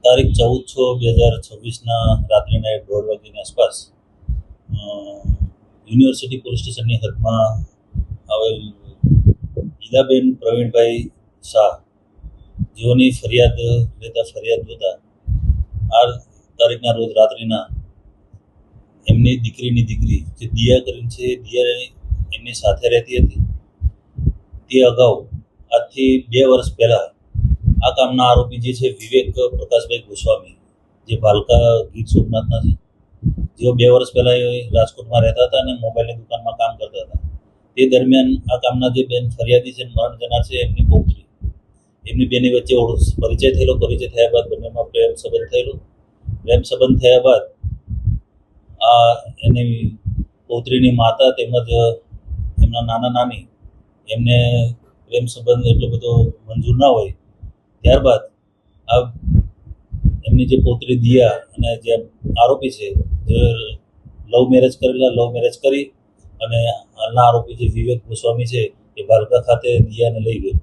તારીખ 14/6/2026ના રાત્રિના 1:30 વાગ્યાની આસપાસ યુનિવર્સિટી પોલીસ સ્ટેશનની હદમાં આવેલ ઈલાબેન પ્રવીણભાઈ શાહ જેઓની ફરિયાદ જોતા આ તારીખના રોજ રાત્રિના એમની દીકરીની દીકરી જે દિયા કરીને છે, દિયા એમની સાથે રહેતી હતી. તે અગાઉ આજથી 2 વર્ષ પહેલાં આ કામના આરોપી જે છે વિવેક પ્રકાશભાઈ ગોસ્વામી, જે ભાલકા ગીર સોમનાથના છે, જેઓ 2 વર્ષ પહેલાં રાજકોટમાં રહેતા હતા અને મોબાઈલની દુકાનમાં કામ કરતા હતા. તે દરમિયાન આ કામના જે બેન ફરિયાદી છે, મરણ જનાર છે, એમની પૌત્રી, એમની બેની વચ્ચે પરિચય થયેલો. પરિચય થયા બાદ બંનેમાં પ્રેમ સંબંધ થયેલો. પ્રેમ સંબંધ થયા બાદ આ એની પૌત્રીની માતા તેમજ એમના નાના નાની એમને પ્રેમ સંબંધ એટલો બધો મંજૂર ના હોય. ત્યારબાદ આ એમની જે પૌત્રી દિયા અને જે આરોપી છે, જે લવ મેરેજ કરી અને હાલના આરોપી જે વિવેક ગોસ્વામી છે એ ભાલકા ખાતે દિયાને લઈ ગયો.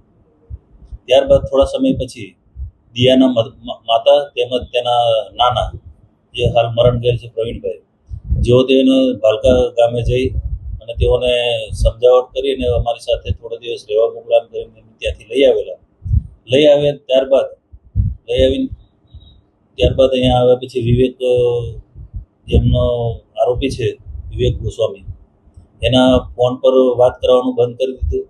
ત્યારબાદ થોડા સમય પછી દિયાના માતા તેમજ તેના નાના, જે હાલ મરણ ગયેલ છે પ્રવીણભાઈ, જેઓ તેને ભાલકા ગામે જઈ અને તેઓને સમજાવટ કરીને અમારી સાથે થોડા દિવસ રહેવા મોકલામ કરીને ત્યાંથી લઈ આવ્યા. ત્યારબાદ અહીંયા આવ્યા પછી વિવેક, જેમનો આરોપી છે વિવેક ગોસ્વામી, એના ફોન પર વાત કરવાનું બંધ કરી દીધું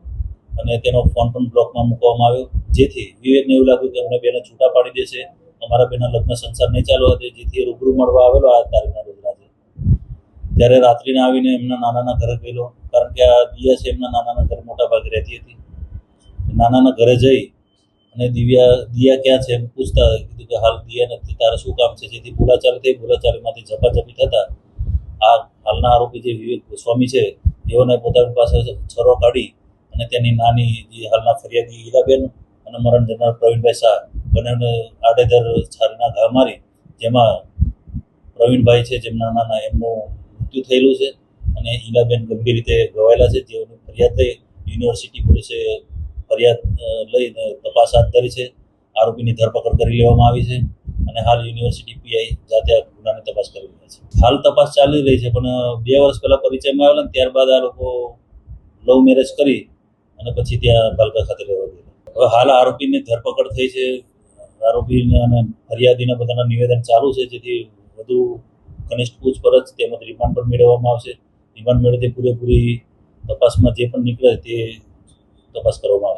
અને તેનો ફોન પણ બ્લોકમાં મૂકવામાં આવ્યો. જેથી વિવેકને એવું લાગ્યું કે અમને બેને છૂટા પાડી દેશે, અમારા બેના લગ્ન સંસાર નહીં ચાલવા દે. જેથી રૂબરૂ મળવા આવેલો આ તારીખના રોજ રાત્રે. ત્યારે રાત્રિના આવીને એમના નાનાના ઘરે ગયેલો, કારણ કે આ દિયા છે એમના નાનાના ઘરે મોટા ભાગે રહેતી હતી. નાનાના ઘરે જઈ અને દિયા ક્યાં છે એમ પૂછતા કીધું કે હાલ દિયા નથી, તારે શું કામ છે? જેથી બોલાચાલી થઈ. બોલાચાલીમાંથી ઝપાઝપી થતા આ હાલના આરોપી જે વિવેક ગોસ્વામી છે તેઓને પોતાની પાસે છરો કાઢી અને તેની નાની જે હાલના ફરિયાદી ઈલાબેન અને મરણ જનાર પ્રવીણભાઈ શાહ બંનેને આડેધડ છારીના ઘા મારી, જેમાં પ્રવીણભાઈ છે જેમના નાના એમનું મૃત્યુ થયેલું છે અને ઈલાબેન ગંભીર રીતે ઘવાયેલા છે. જેઓની ફરિયાદ લઈ યુનિવર્સિટી પોલીસે ફરિયાદ લઈને તપાસ હાથ ધરી છે. આરોપીની ધરપકડ કરી લેવામાં આવી છે અને હાલ યુનિવર્સિટી પીઆઈ જાતે આ ગુનાની તપાસ કરી રહ્યા છે. હાલ તપાસ ચાલી રહી છે, પણ 2 વર્ષ પહેલાં પરિચયમાં આવેલા ને ત્યારબાદ આ લોકો લવ મેરેજ કરી અને પછી ત્યાં ભાલકા ખાતે રહેવા ગયેલા. હવે હાલ આરોપીની ધરપકડ થઈ છે. આરોપીને અને ફરિયાદીના બધાના નિવેદન ચાલુ છે, જેથી વધુ ઘનિષ્ઠ પૂછપરછ તેમજ રિમાન્ડ પણ મેળવવામાં આવશે. રિમાન્ડ મેળવતી પૂરેપૂરી તપાસમાં જે પણ નીકળે તે તપાસ કરવામાં આવશે.